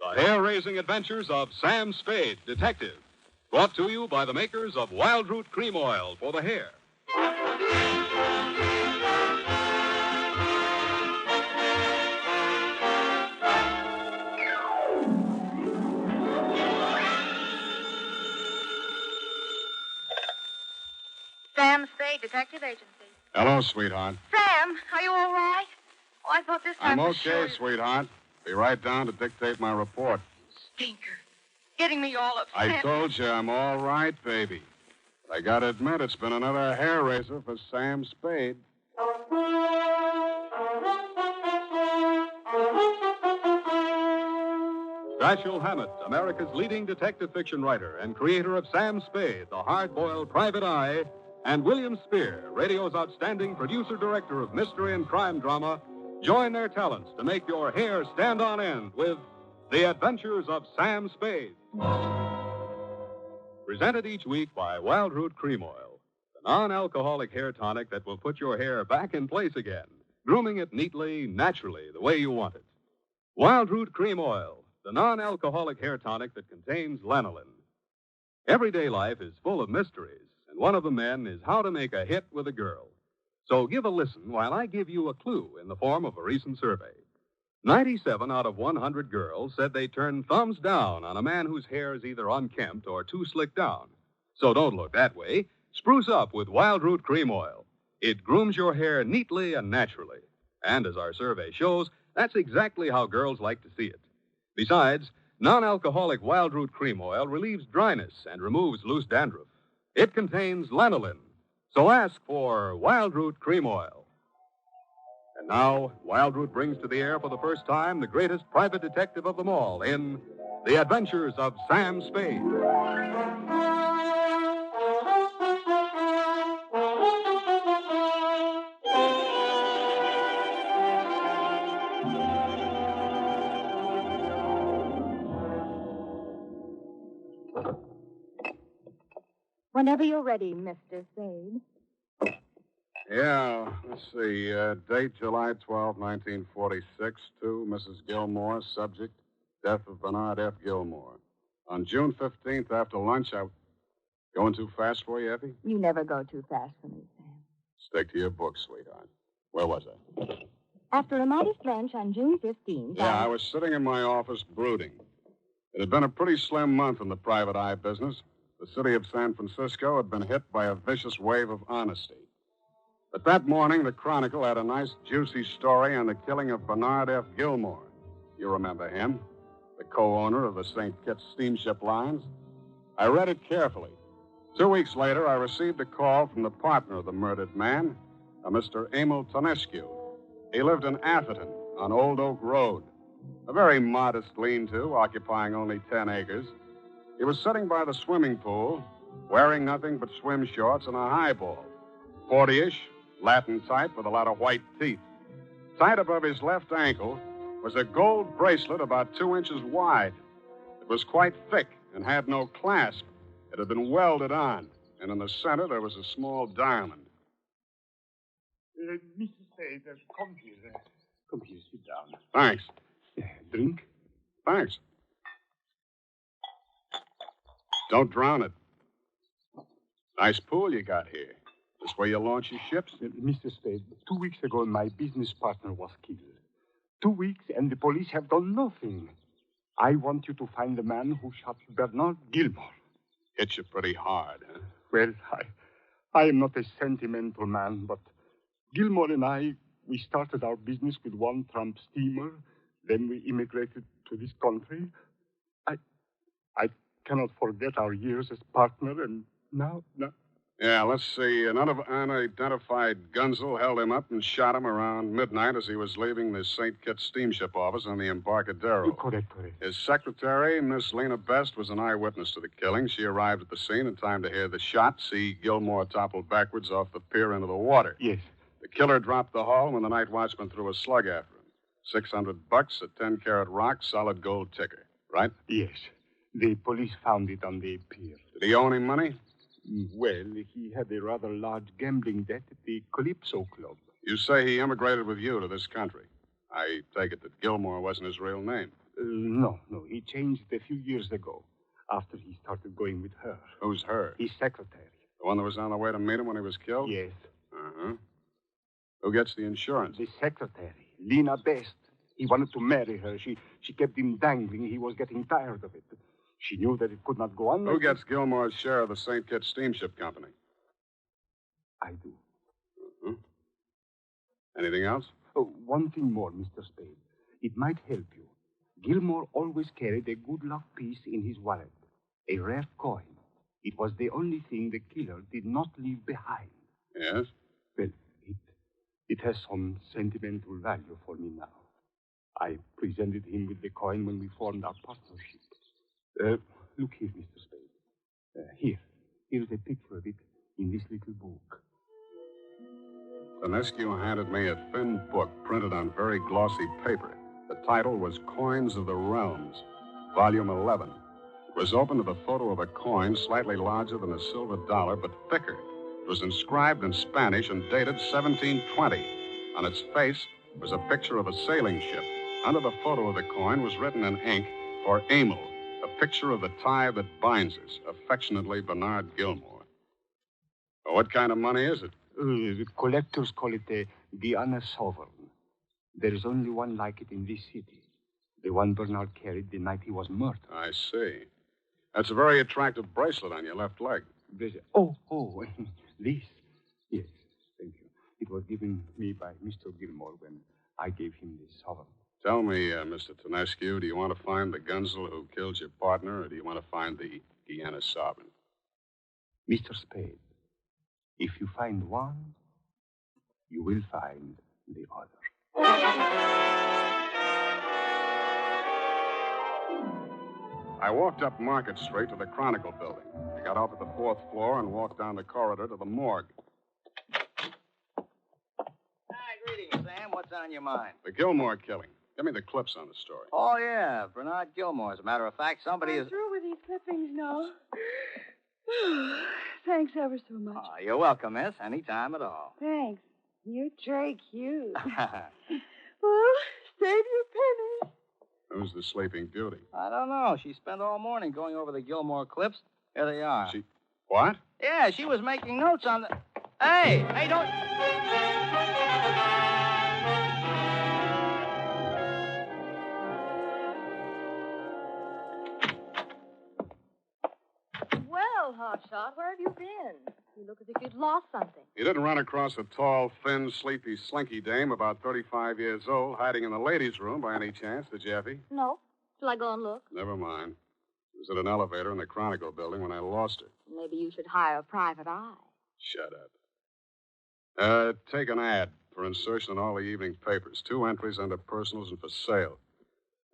The hair-raising adventures of Sam Spade, detective. Brought to you by the makers of Wild Root Cream Oil for the hair. Sam Spade, Detective Agency. Hello, sweetheart. Sam, are you all right? Oh, I thought this time I'm for okay, sure. sweetheart. Be right down to dictate my report. Stinker. Getting me all upset. I told you I'm all right, baby. But I gotta admit, it's been another hair raiser for Sam Spade. Dashiell Hammett, America's leading detective fiction writer and creator of Sam Spade, the hard-boiled private eye, and William Spear, radio's outstanding producer-director of mystery and crime drama, join their talents to make your hair stand on end with The Adventures of Sam Spade. Presented each week by Wild Root Cream Oil, the non-alcoholic hair tonic that will put your hair back in place again, grooming it neatly, naturally, the way you want it. Wild Root Cream Oil, the non-alcoholic hair tonic that contains lanolin. Everyday life is full of mysteries, and one of the men is how to make a hit with a girl. So give a listen while I give you a clue in the form of a recent survey. 97 out of 100 girls said they turn thumbs down on a man whose hair is either unkempt or too slicked down. So don't look that way. Spruce up with Wild Root Cream Oil. It grooms your hair neatly and naturally. And as our survey shows, that's exactly how girls like to see it. Besides, non-alcoholic Wild Root Cream Oil relieves dryness and removes loose dandruff. It contains lanolin. So ask for Wild Root Cream Oil. And now, Wild Root brings to the air for the first time the greatest private detective of them all in The Adventures of Sam Spade. Whenever you're ready, Mr. Spade. Yeah, let's see. Date July 12, 1946, to Mrs. Gilmore. Subject, death of Bernard F. Gilmore. On June 15th, after lunch, I... Going too fast for you, Effie? You never go too fast for me, Sam. Stick to your book, sweetheart. Where was I? After a modest lunch on June 15th... Yeah, I was sitting in my office brooding. It had been a pretty slim month in the private eye business. The city of San Francisco had been hit by a vicious wave of honesty. But that morning, the Chronicle had a nice, juicy story on the killing of Bernard F. Gilmore. You remember him, the co-owner of the St. Kitts steamship lines. I read it carefully. 2 weeks later, I received a call from the partner of the murdered man, a Mr. Emil Tonescu. He lived in Atherton on Old Oak Road, a very modest lean-to, occupying only 10 acres. He was sitting by the swimming pool, wearing nothing but swim shorts and a highball, 40-ish, Latin type with a lot of white teeth. Tied above his left ankle was a gold bracelet about 2 inches wide. It was quite thick and had no clasp. It had been welded on, and in the center there was a small diamond. Mr. Spade, come here. Come here, sit down. Thanks. Drink? Thanks. Don't drown it. Nice pool you got here. This where you launch your ships? Mr. Spade, 2 weeks ago, my business partner was killed. 2 weeks, and the police have done nothing. I want you to find the man who shot Bernard Gilmore. Hit you pretty hard, huh? Well, I am not a sentimental man, but Gilmore and I, we started our business with one tramp steamer. Then we immigrated to this country. I cannot forget our years as partner, and now... Yeah, let's see. An unidentified Gunzel held him up and shot him around midnight as he was leaving the St. Kitts steamship office on the Embarcadero. Correct. His secretary, Miss Lena Best, was an eyewitness to the killing. She arrived at the scene in time to hear the shot, see Gilmore topple backwards off the pier into the water. Yes. The killer dropped the haul when the night watchman threw a slug after him. $600, a 10-carat rock, solid gold ticker, right? Yes. The police found it on the pier. Did he owe any money? Well, he had a rather large gambling debt at the Calypso Club. You say he immigrated with you to this country. I take it that Gilmore wasn't his real name. No. He changed a few years ago, after he started going with her. Who's her? His secretary. The one that was on the way to meet him when he was killed? Yes. Uh-huh. Who gets the insurance? The secretary, Lena Best. He wanted to marry her. She kept him dangling. He was getting tired of it. She knew that it could not go on. Who gets Gilmore's share of the St. Kitts Steamship Company? I do. Uh-huh. Anything else? Oh, one thing more, Mr. Spade. It might help you. Gilmore always carried a good luck piece in his wallet, a rare coin. It was the only thing the killer did not leave behind. Yes? Well, it has some sentimental value for me now. I presented him with the coin when we formed our partnership. Look here, Mr. Spade. Here's a picture of it in this little book. Tonescu handed me a thin book printed on very glossy paper. The title was Coins of the Realms, Volume 11. It was open to the photo of a coin slightly larger than a silver dollar, but thicker. It was inscribed in Spanish and dated 1720. On its face was a picture of a sailing ship. Under the photo of the coin was written in ink, "For Emil, a picture of the tie that binds us. Affectionately, Bernard Gilmore." Well, what kind of money is it? The collectors call it a Guiana Sovereign. There is only one like it in this city. The one Bernard carried the night he was murdered. I see. That's a very attractive bracelet on your left leg. Oh, this. Yes, thank you. It was given me by Mr. Gilmore when I gave him this sovereign. Tell me, Mr. Tonescu, do you want to find the Gunzel who killed your partner, or do you want to find the Guiana Sovereign? Mr. Spade, if you find one, you will find the other. I walked up Market Street to the Chronicle building. I got off at the 4th floor and walked down the corridor to the morgue. Hi, greetings, Sam. What's on your mind? The Gilmore killing. Give me the clips on the story. Oh, yeah, Bernard Gilmore. As a matter of fact, somebody I'm is... through with these clippings now. Thanks ever so much. Oh, you're welcome, miss. Any time at all. Thanks. You're very cute. Well, save your pennies. Who's the sleeping beauty? I don't know. She spent all morning going over the Gilmore clips. Here they are. What? Yeah, she was making notes on the... Hey, don't... Well, Hotshot, where have you been? You look as if you'd lost something. You didn't run across a tall, thin, sleepy, slinky dame about 35 years old hiding in the ladies' room by any chance, did you, Effie? No. Shall I go and look? Never mind. She was at an elevator in the Chronicle building when I lost her. Maybe you should hire a private eye. Shut up. Take an ad for insertion in all the evening papers. 2 entries under personals and for sale.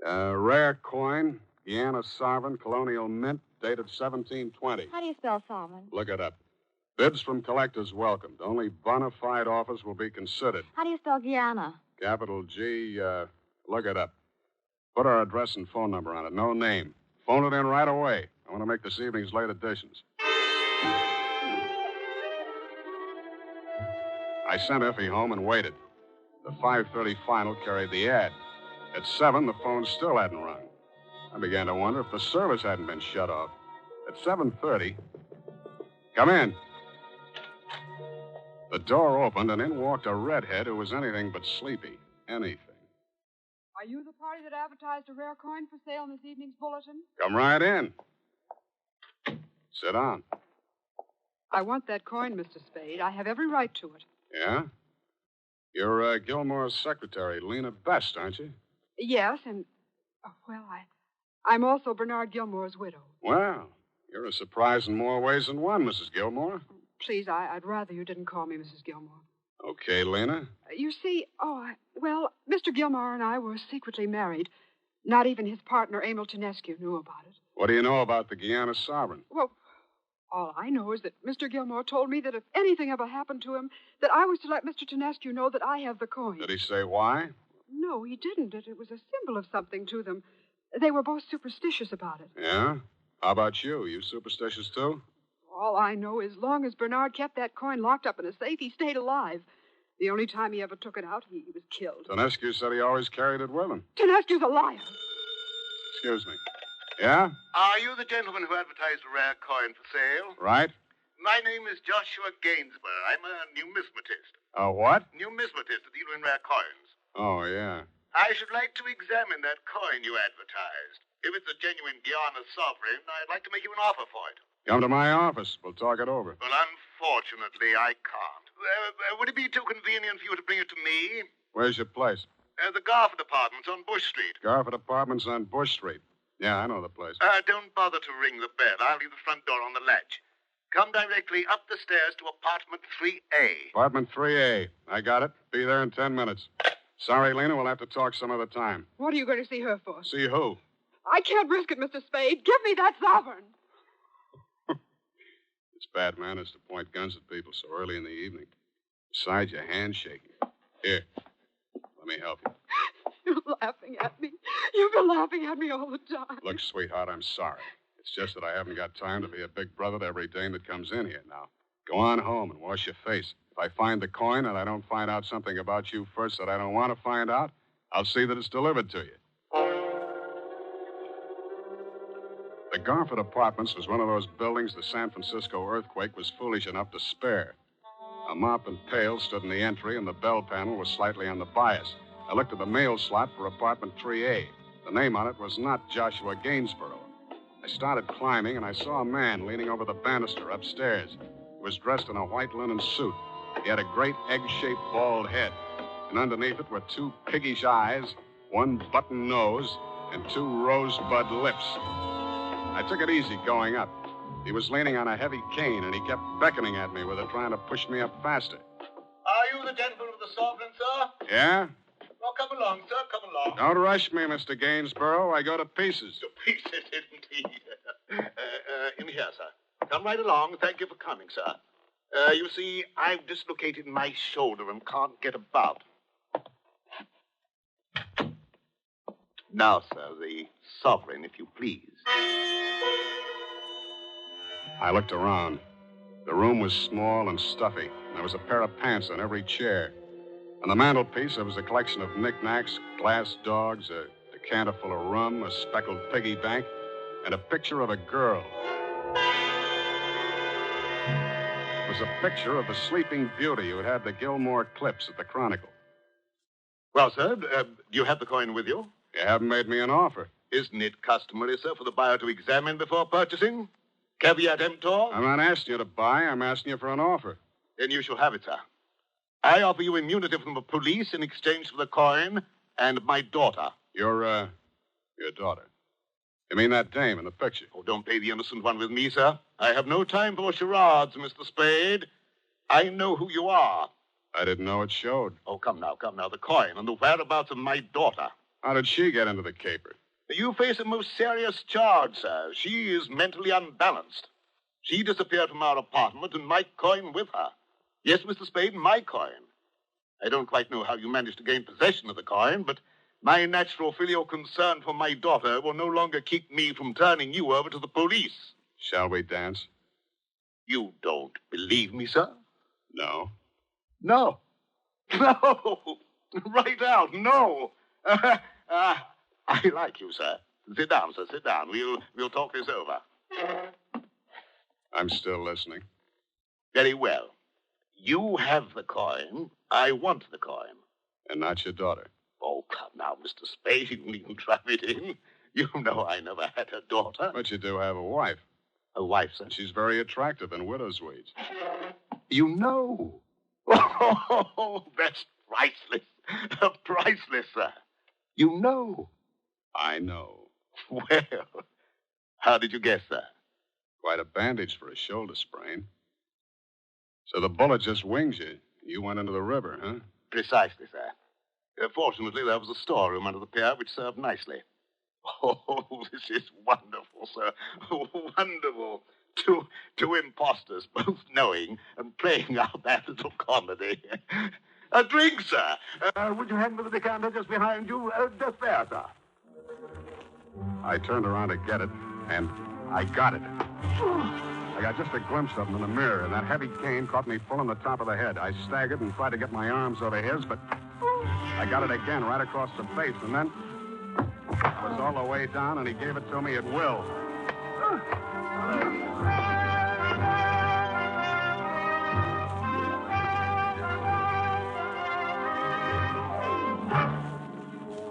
Rare coin, Guiana Sovereign, Colonial Mint, dated 1720. How do you spell sovereign? Look it up. Bids from collectors welcomed. Only bona fide offers will be considered. How do you spell Guiana? Capital G, look it up. Put our address and phone number on it. No name. Phone it in right away. I want to make this evening's late editions. I sent Effie home and waited. The 5:30 final carried the ad. At 7, the phone still hadn't rung. I began to wonder if the service hadn't been shut off. At 7:30, come in. The door opened, and in walked a redhead who was anything but sleepy. Anything. Are you the party that advertised a rare coin for sale in this evening's bulletin? Come right in. Sit down. I want that coin, Mr. Spade. I have every right to it. Yeah? You're Gilmore's secretary, Lena Best, aren't you? Yes, and... Oh, well, I'm also Bernard Gilmore's widow. Well, you're a surprise in more ways than one, Mrs. Gilmore. Please, I'd rather you didn't call me Mrs. Gilmore. Okay, Lena. You see, well, Mr. Gilmore and I were secretly married. Not even his partner, Emil Tonescu, knew about it. What do you know about the Guiana Sovereign? Well, all I know is that Mr. Gilmore told me that if anything ever happened to him, that I was to let Mr. Tonescu know that I have the coin. Did he say why? No, he didn't. It was a symbol of something to them. They were both superstitious about it. Yeah? How about you? You superstitious, too? All I know is long as Bernard kept that coin locked up in a safe, he stayed alive. The only time he ever took it out, he was killed. Tonescu said he always carried it with him. Tonescu's a liar. Excuse me. Yeah? Are you the gentleman who advertised a rare coin for sale? Right? My name is Joshua Gainsborough. I'm a numismatist. What? Numismatist, a dealer in rare coins. Oh, yeah. I should like to examine that coin you advertised. If it's a genuine Guiana Sovereign, I'd like to make you an offer for it. Come to my office. We'll talk it over. Well, unfortunately, I can't. Would it be too convenient for you to bring it to me? Where's your place? The Garford Apartments on Bush Street. Garford Apartments on Bush Street. Yeah, I know the place. Don't bother to ring the bell. I'll leave the front door on the latch. Come directly up the stairs to apartment 3A. Apartment 3A. I got it. Be there in 10 minutes. Sorry, Lena, we'll have to talk some other time. What are you going to see her for? See who? I can't risk it, Mr. Spade. Give me that sovereign. It's bad manners to point guns at people so early in the evening. Besides, your hand's shaking. Here, let me help you. You're laughing at me. You've been laughing at me all the time. Look, sweetheart, I'm sorry. It's just that I haven't got time to be a big brother to every dame that comes in here now. Go on home and wash your face. If I find the coin and I don't find out something about you first that I don't want to find out, I'll see that it's delivered to you. The Garford Apartments was one of those buildings the San Francisco earthquake was foolish enough to spare. A mop and pail stood in the entry, and the bell panel was slightly on the bias. I looked at the mail slot for apartment 3A. The name on it was not Joshua Gainsborough. I started climbing, and I saw a man leaning over the banister upstairs. He was dressed in a white linen suit. He had a great egg-shaped bald head, and underneath it were two piggish eyes, one button nose, and two rosebud lips. I took it easy going up. He was leaning on a heavy cane, and he kept beckoning at me with it, trying to push me up faster. Are you the gentleman with the sovereign, sir? Yeah? Well, come along, sir. Come along. Don't rush me, Mr. Gainsborough. I go to pieces. To pieces, indeed. In here, sir. Come right along. Thank you for coming, sir. You see, I've dislocated my shoulder and can't get about. Now, sir, the sovereign, if you please. I looked around. The room was small and stuffy. There was a pair of pants on every chair. On the mantelpiece, there was a collection of knickknacks, glass dogs, a decanter full of rum, a speckled piggy bank, and a picture of a girl. It was a picture of the Sleeping Beauty who had the Gilmore clips at the Chronicle. Well, sir, do you have the coin with you? You haven't made me an offer. Isn't it customary, sir, for the buyer to examine before purchasing? Caveat emptor? I'm not asking you to buy. I'm asking you for an offer. Then you shall have it, sir. I offer you immunity from the police in exchange for the coin and my daughter. Your daughter. You mean that dame in the picture? Oh, don't play the innocent one with me, sir. I have no time for charades, Mr. Spade. I know who you are. I didn't know it showed. Oh, come now. The coin and the whereabouts of my daughter. How did she get into the caper? You face a most serious charge, sir. She is mentally unbalanced. She disappeared from our apartment and my coin with her. Yes, Mr. Spade, my coin. I don't quite know how you managed to gain possession of the coin, but my natural filial concern for my daughter will no longer keep me from turning you over to the police. Shall we dance? You don't believe me, sir? No. No. No. Right out, no. I like you, sir. Sit down, sir, sit down. We'll talk this over. I'm still listening. Very well. You have the coin. I want the coin. And not your daughter. Oh, come now, Mr. Spade. You needn't trap it in. You know I never had a daughter. But you do have a wife. A wife, sir? She's very attractive in widow's weeds. You know. Oh, that's priceless. Priceless, sir. You know. I know. Well, how did you guess that? Quite a bandage for a shoulder sprain. So the bullet just winged you. You went into the river, huh? Precisely, sir. Fortunately, there was a storeroom under the pier which served nicely. Oh, this is wonderful, sir. Wonderful. Two impostors, both knowing and playing out that little comedy. A drink, sir. Would you hand me the decanter just behind you? Just there, sir. I turned around to get it, and I got it. I got just a glimpse of him in the mirror, and that heavy cane caught me full on the top of the head. I staggered and tried to get my arms over his, but I got it again right across the face, and then It was all the way down, and he gave it to me at will.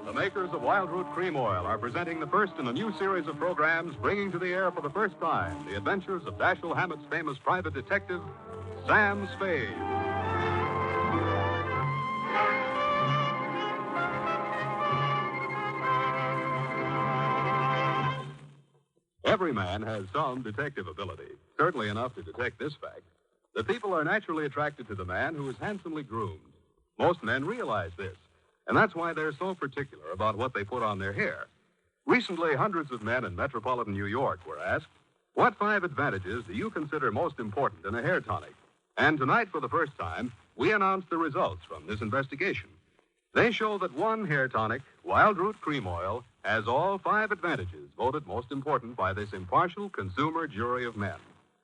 The makers of Wild Root Cream Oil are presenting the first in a new series of programs bringing to the air for the first time the adventures of Dashiell Hammett's famous private detective, Sam Spade. Every man has some detective ability, certainly enough to detect this fact, that people are naturally attracted to the man who is handsomely groomed. Most men realize this, and that's why they're so particular about what they put on their hair. Recently, hundreds of men in metropolitan New York were asked, what 5 advantages do you consider most important in a hair tonic? And tonight, for the first time, we announce the results from this investigation. They show that one hair tonic, Wild Root Cream Oil, has all 5 advantages voted most important by this impartial consumer jury of men.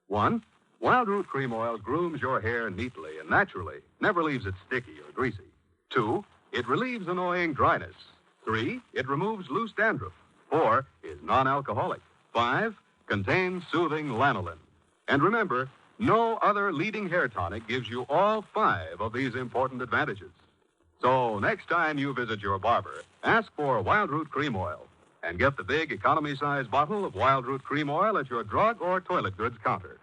1, Wild Root Cream Oil grooms your hair neatly and naturally, never leaves it sticky or greasy. 2, it relieves annoying dryness. 3, it removes loose dandruff. 4, is non-alcoholic. 5, contains soothing lanolin. And remember, no other leading hair tonic gives you all 5 of these important advantages. So next time you visit your barber, ask for Wild Root Cream Oil and get the big economy-size bottle of Wild Root Cream Oil at your drug or toilet goods counter.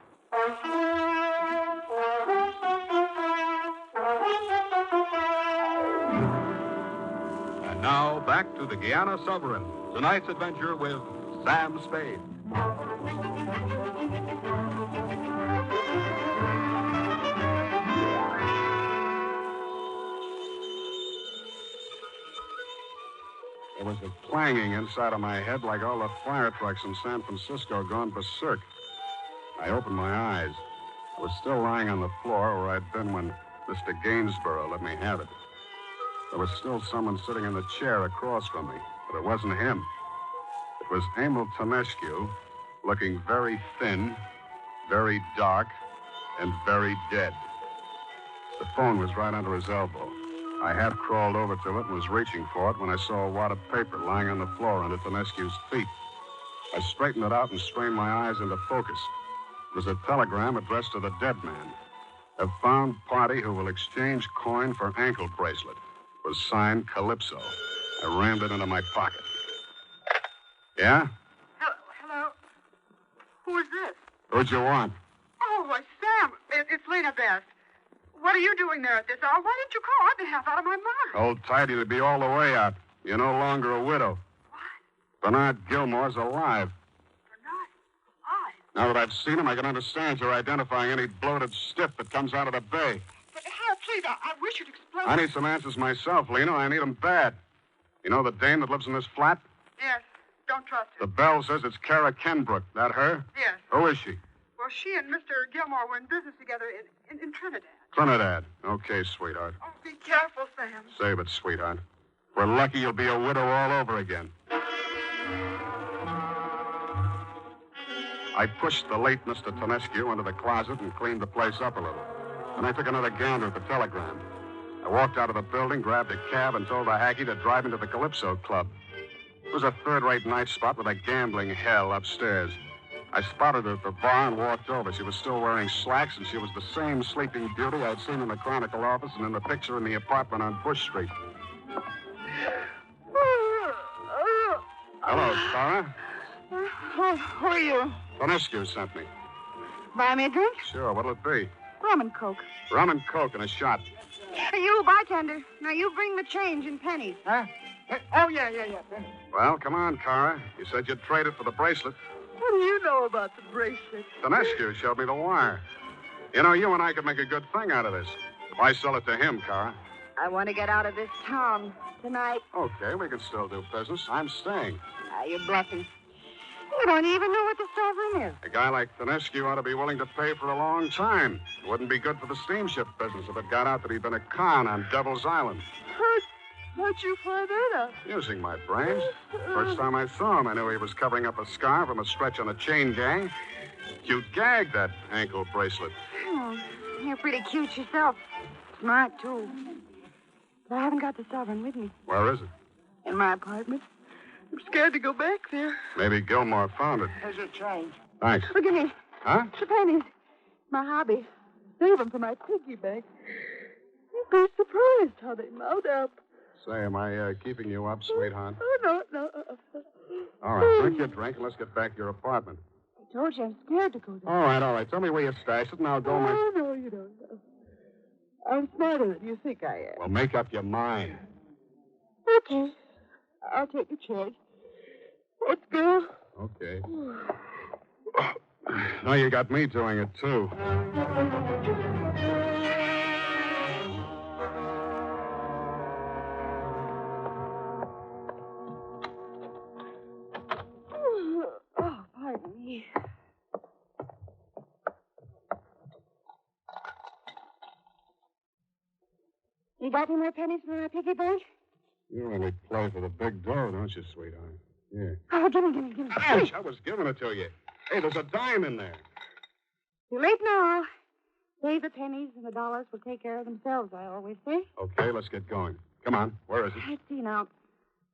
And now back to the Guiana Sovereign, tonight's adventure with Sam Spade. There was a clanging inside of my head like all the fire trucks in San Francisco gone berserk. I opened my eyes. I was still lying on the floor where I'd been when Mr. Gainsborough let me have it. There was still someone sitting in the chair across from me, but it wasn't him. It was Emil Tonescu, looking very thin, very dark, and very dead. The phone was right under his elbow. I half crawled over to it and was reaching for it when I saw a wad of paper lying on the floor under Tonescu's feet. I straightened it out and strained my eyes into focus. It was a telegram addressed to the dead man. Have found party who will exchange coin for ankle bracelet. It was signed Calypso. I rammed it into my pocket. Yeah? Hello? Who is this? Who'd you want? Oh, why, Sam. It's Lena Best. What are you doing there at this hour? Why didn't you call? I've been half out of my mind. Old tidy to be all the way out. You're no longer a widow. What? Bernard Gilmore's alive. Bernard? Why? Now that I've seen him, I can understand you're identifying any bloated stiff that comes out of the bay. But how? Please, I wish you'd explain. I need some answers myself, Lena. I need them bad. You know the dame that lives in this flat? Yes. Don't trust her. The bell says it's Kara Kenbrook. That her? Yes. Who is she? Well, she and Mr. Gilmore were in business together in Trinidad. Trinidad. Okay, sweetheart. Oh, be careful, Sam. Save it, sweetheart. If we're lucky, you'll be a widow all over again. I pushed the late Mr. Tonescu into the closet and cleaned the place up a little. Then I took another gander at the telegram. I walked out of the building, grabbed a cab, and told the hacky to drive me to the Calypso Club. It was a third-rate night spot with a gambling hell upstairs. I spotted her at the bar and walked over. She was still wearing slacks, and she was the same sleeping beauty I'd seen in the Chronicle office and in the picture in the apartment on Bush Street. Hello, Clara. Who are you? Tonescu sent me. Buy me a drink? Sure, what'll it be? Rum and Coke. Rum and Coke and a shot. You, bartender. Now you bring the change in pennies. Huh? Oh, yeah. Well, come on, Clara. You said you'd trade it for the bracelet. What do you know about the bracelet? Tonescu showed me the wire. You know, you and I could make a good thing out of this. If I sell it to him, Clara. I want to get out of this town tonight. Okay, we can still do business. I'm staying. You're bluffing. You don't even know what the sovereign is. A guy like Tonescu ought to be willing to pay for a long time. It wouldn't be good for the steamship business if it got out that he'd been a con on Devil's Island. How'd you find that out? Using my brains. First time I saw him, I knew he was covering up a scar from a stretch on a chain gang. Cute gag, that ankle bracelet. Oh, you're pretty cute yourself. Smart, too. But I haven't got the sovereign with me. Where is it? In my apartment. I'm scared to go back there. Maybe Gilmore found it. Here's your change. Thanks. Look at me. Huh? The pennies. My hobby. Save them for my piggy bank. You'd be surprised how they mount up. Say, am I keeping you up, sweetheart? Oh, no. All right, drink your drink and let's get back to your apartment. I told you I'm scared to go there. All right. Tell me where you stashed it and I'll go Oh, no, you don't know. I'm smarter than you think I am. Well, make up your mind. Okay. I'll take a chance. Let's go. Okay. Now you got me doing it, too. Oh, pardon me. You got any more pennies for my piggy bank? You only play for the big dough, don't you, sweetheart? Yeah. Oh, give me. Ouch! I was giving it to you. Hey, there's a dime in there. Too late now. Save the pennies and the dollars will take care of themselves, I always say. Okay, let's get going. Come on. Where is it? I see now.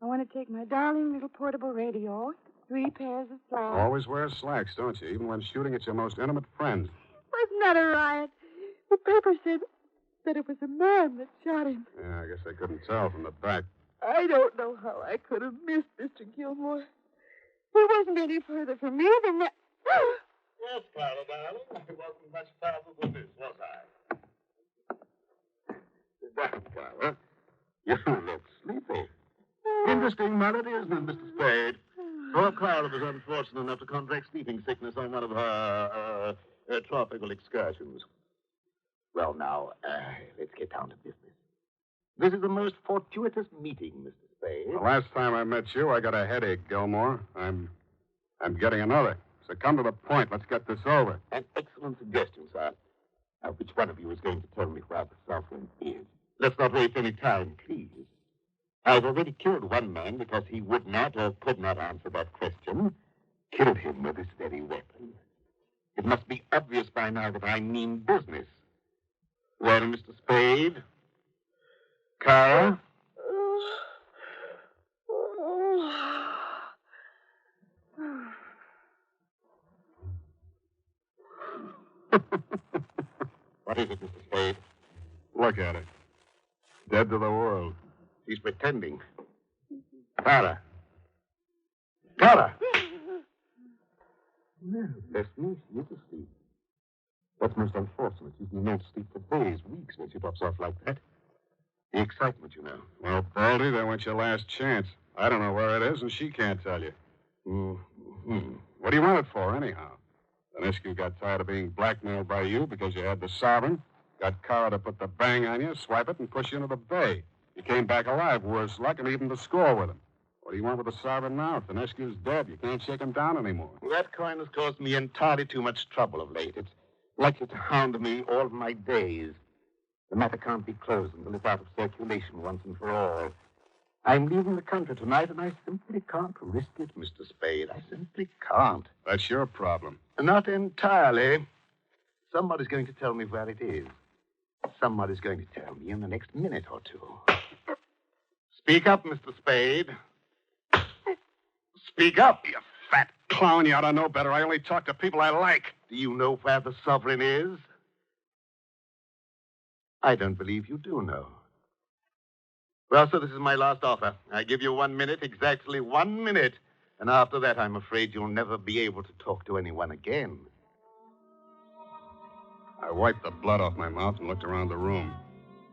I want to take my darling little portable radio, 3 pairs of slacks. Always wear slacks, don't you? Even when shooting at your most intimate friends. Wasn't that a riot? The paper said that it was a man that shot him. Yeah, I guess I couldn't tell from the back. I don't know how I could have missed Mr. Gilmore. He wasn't any further from me than that. Yes, Clara, darling. I wasn't much farther than this, was I? Sit down, Clara. You look sleepy. Interesting malady, isn't it, Mr. Spade? Poor Clara was unfortunate enough to contract sleeping sickness on one of her tropical excursions. Well, now, let's get down to business. This is a most fortuitous meeting, Mr. Spade. The last time I met you, I got a headache, Gilmore. I'm getting another. So come to the point. Let's get this over. An excellent suggestion, sir. Now, which one of you is going to tell me where the Sovereign is? Let's not waste any time, please. I've already killed one man because he would not or could not answer that question. Killed him with this very weapon. It must be obvious by now that I mean business. Well, Mr. Spade? Clara? What is it, Mr. Spade? Look at it. Dead to the world. She's pretending. Clara. Clara! Well, bless me, she is asleep. That's most unfortunate. She's been able to sleep for days, weeks, when she drops off like that. The excitement, you know. Well, Baldy, that went your last chance. I don't know where it is, and she can't tell you. Mm-hmm. What do you want it for, anyhow? Danescu got tired of being blackmailed by you because you had the Sovereign, got Cara to put the bang on you, swipe it, and push you into the bay. You came back alive, worse luck, and even to score with him. What do you want with the Sovereign now? If Danescu's dead, you can't shake him down anymore. That coin has caused me entirely too much trouble of late. It's likely to hound me all my days. The matter can't be closed until it's out of circulation once and for all. I'm leaving the country tonight, and I simply can't risk it, Mr. Spade. I simply can't. That's your problem. Not entirely. Somebody's going to tell me where it is. Somebody's going to tell me in the next minute or two. Speak up, Mr. Spade. Speak up. You fat clown, you ought to know better. I only talk to people I like. Do you know where the Sovereign is? I don't believe you do know. Well, so this is my last offer. I give you 1 minute, exactly 1 minute. And after that, I'm afraid you'll never be able to talk to anyone again. I wiped the blood off my mouth and looked around the room.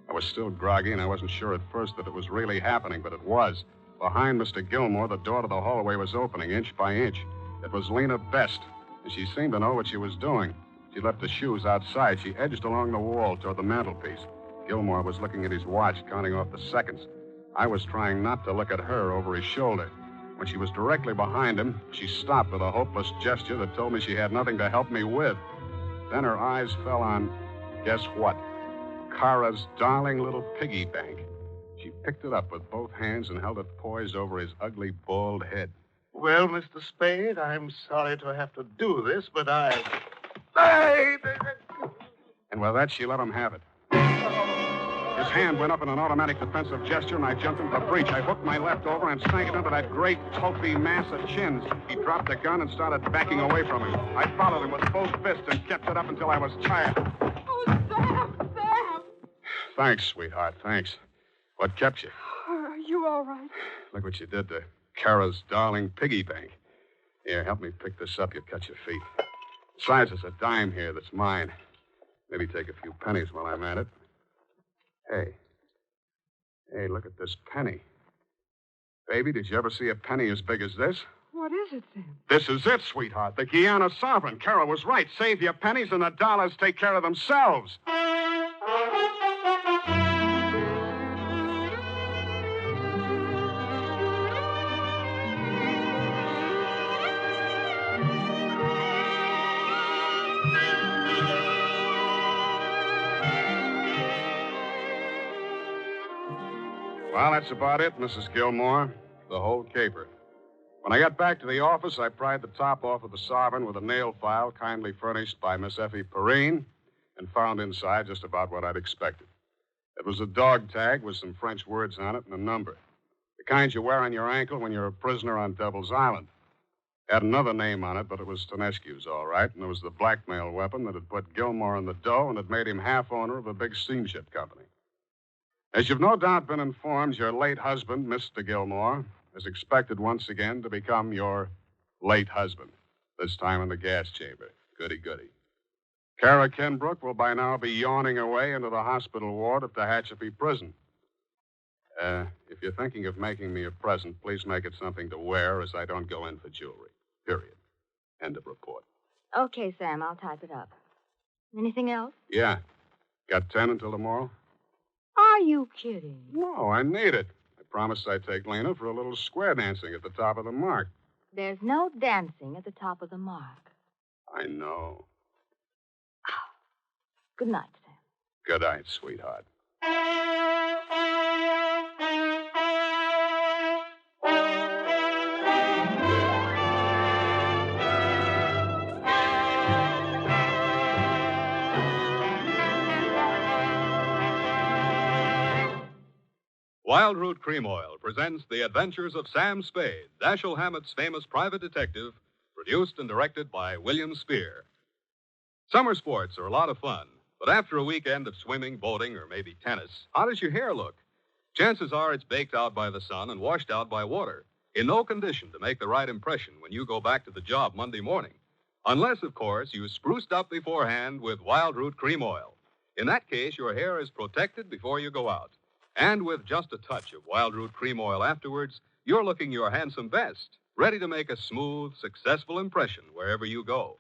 I was still groggy, and I wasn't sure at first that it was really happening, but it was. Behind Mr. Gilmore, the door to the hallway was opening, inch by inch. It was Lena Best, and she seemed to know what she was doing. She left the shoes outside. She edged along the wall toward the mantelpiece. Gilmore was looking at his watch, counting off the seconds. I was trying not to look at her over his shoulder. When she was directly behind him, she stopped with a hopeless gesture that told me she had nothing to help me with. Then her eyes fell on, guess what? Cara's darling little piggy bank. She picked it up with both hands and held it poised over his ugly, bald head. Well, Mr. Spade, I'm sorry to have to do this, but And with that, she let him have it. His hand went up in an automatic defensive gesture, and I jumped into the breach. I hooked my left over and sank it into that great, tulpy mass of chins. He dropped the gun and started backing away from him. I followed him with both fists and kept it up until I was tired. Oh, Sam! Thanks, sweetheart, thanks. What kept you? Are you all right? Look what you did to Kara's darling piggy bank. Here, help me pick this up. You'll cut your feet. Besides, there's a dime here that's mine. Maybe take a few pennies while I'm at it. Hey, look at this penny. Baby, did you ever see a penny as big as this? What is it, Sam? This is it, sweetheart. The Guiana Sovereign. Kara was right. Save your pennies and the dollars take care of themselves. Well, that's about it, Mrs. Gilmore. The whole caper. When I got back to the office, I pried the top off of the Sovereign with a nail file kindly furnished by Miss Effie Perrine and found inside just about what I'd expected. It was a dog tag with some French words on it and a number. The kind you wear on your ankle when you're a prisoner on Devil's Island. Had another name on it, but it was Tonescu's, all right, and it was the blackmail weapon that had put Gilmore in the dough and had made him half owner of a big steamship company. As you've no doubt been informed, your late husband, Mr. Gilmore, is expected once again to become your late husband, this time in the gas chamber. Goody, goody. Kara Kenbrook will by now be yawning away into the hospital ward at the Tehachapi prison. If you're thinking of making me a present, please make it something to wear, as I don't go in for jewelry. Period. End of report. Okay, Sam, I'll type it up. Anything else? Yeah. Got 10 until tomorrow? Are you kidding? No, I need it. I promised I'd take Lena for a little square dancing at the top of the mark. There's no dancing at the top of the mark. I know. Good night, Sam. Good night, sweetheart. Wild Root Cream Oil presents The Adventures of Sam Spade, Dashiell Hammett's famous private detective, produced and directed by William Spear. Summer sports are a lot of fun, but after a weekend of swimming, boating, or maybe tennis, how does your hair look? Chances are it's baked out by the sun and washed out by water, in no condition to make the right impression when you go back to the job Monday morning. Unless, of course, you spruced up beforehand with Wild Root Cream Oil. In that case, your hair is protected before you go out. And with just a touch of Wild Root Cream Oil afterwards, you're looking your handsome best, ready to make a smooth, successful impression wherever you go.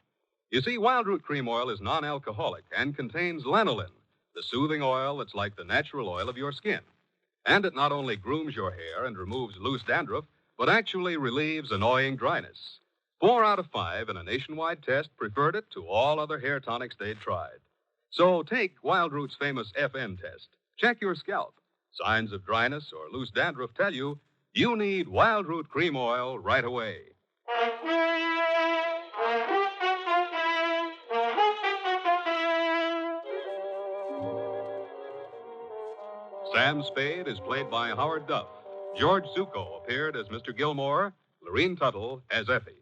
You see, Wild Root Cream Oil is non-alcoholic and contains lanolin, the soothing oil that's like the natural oil of your skin. And it not only grooms your hair and removes loose dandruff, but actually relieves annoying dryness. 4 out of 5 in a nationwide test preferred it to all other hair tonics they'd tried. So take Wild Root's famous FN test. Check your scalp. Signs of dryness or loose dandruff tell you need Wild Root Cream Oil right away. Sam Spade is played by Howard Duff. George Zucco appeared as Mr. Gilmore, Lorene Tuttle as Effie.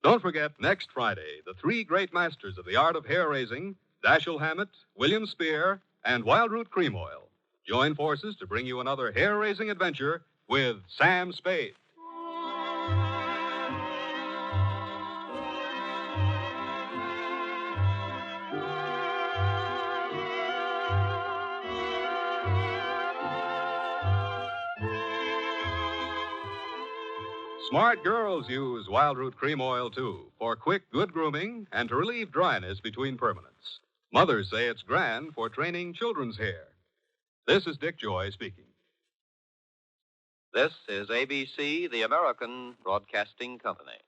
Don't forget, next Friday, the 3 great masters of the art of hair-raising, Dashiell Hammett, William Spear, and Wild Root Cream Oil, join forces to bring you another hair-raising adventure with Sam Spade. Smart girls use Wild Root Cream Oil, too, for quick, good grooming and to relieve dryness between permanents. Mothers say it's grand for training children's hair. This is Dick Joy speaking. This is ABC, the American Broadcasting Company.